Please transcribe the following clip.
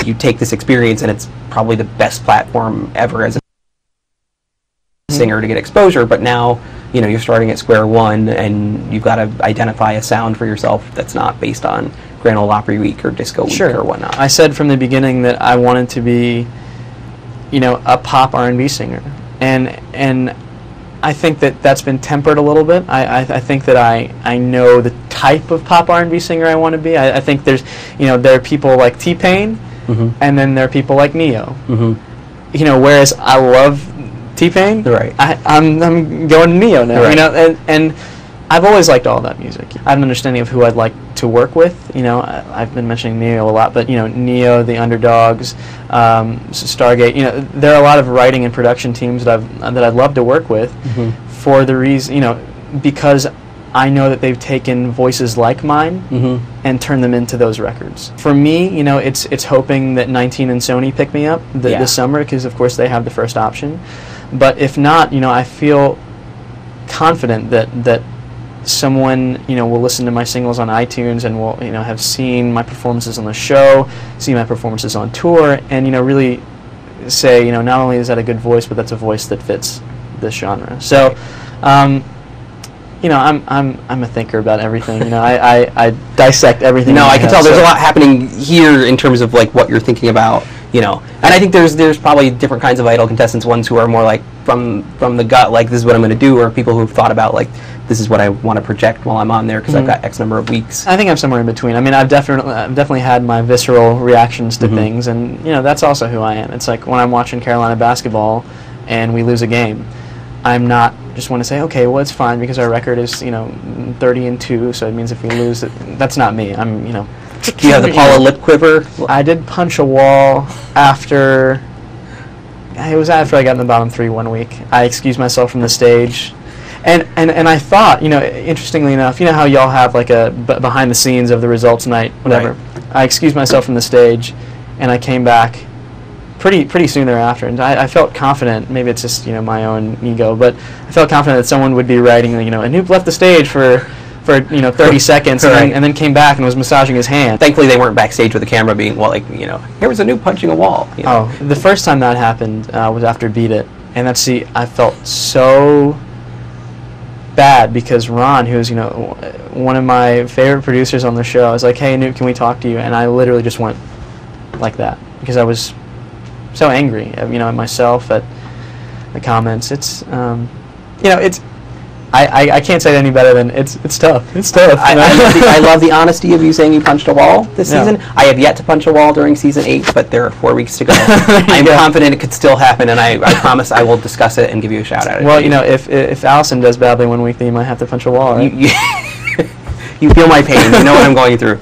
You take this experience, and it's probably the best platform ever as a singer to get exposure, but now, you know, you're starting at square one, and you've got to identify a sound for yourself that's not based on Grand Ole Opry Week or Disco Week or whatnot. I said from the beginning that I wanted to be, you know, a pop R&B singer, and I think that that's been tempered a little bit. I think that I know the type of pop R&B singer I want to be. I think there's, you know, there are people like T-Pain, and then there are people like Neo. You know, whereas I love T-Pain, right. I'm going to Neo now. Right. You know, and I've always liked all that music. I have an understanding of who I'd like to work with. You know, I've been mentioning Neo a lot, but, you know, Neo, the Underdogs, Stargate. You know, there are a lot of writing and production teams that I'd love to work with, for the reason, you know, because I know that they've taken voices like mine and turned them into those records. For me, you know, it's hoping that 19 and Sony pick me up this summer, because of course they have the first option. But if not, you know, I feel confident that someone, you know, will listen to my singles on iTunes and will, you know, have seen my performances on the show, see my performances on tour, and, you know, really say, you know, not only is that a good voice, but that's a voice that fits this genre. So, you know, I'm a thinker about everything. You know, I dissect everything. No, I can tell there's a lot happening here in terms of like what you're thinking about. You know, and I think there's probably different kinds of Idol contestants. Ones who are more like from the gut, like this is what I'm going to do, or people who've thought about like this is what I want to project while I'm on there because I've got X number of weeks. I think I'm somewhere in between. I mean, I've definitely had my visceral reactions to things, and you know that's also who I am. It's like when I'm watching Carolina basketball and we lose a game, I'm not just want to say, okay, well it's fine because our record is, you know, 30-2, so it means if we lose, that's not me. I'm, you know. Do you have the Paula lip quiver? I did punch a wall after. It was after I got in the bottom three one week. I excused myself from the stage, and I thought, you know, interestingly enough, you know how y'all have like a behind the scenes of the results night, whatever. Right. I excused myself from the stage, and I came back pretty soon thereafter, and I felt confident. Maybe it's just, you know, my own ego, but I felt confident that someone would be writing, you know, Anoop left the stage for you know 30 seconds and then came back and was massaging his hand. Thankfully they weren't backstage with the camera being, well, like, you know, here was Anoop punching a wall. You know? Oh, the first time that happened was after Beat It, and I felt so bad because Ron, who's, you know, one of my favorite producers on the show, I was like, hey Anoop, can we talk to you? And I literally just went like that because I was so angry, you know, at myself, at the comments. It's you know, it's I can't say it any better than it's tough. It's tough. I love the honesty of you saying you punched a wall this season. I have yet to punch a wall during season 8, but there are 4 weeks to go. I'm confident it could still happen, and I promise I will discuss it and give you a shout out. Well, you know, if Allison does badly one week, then you might have to punch a wall, right? You feel my pain. You know what I'm going through.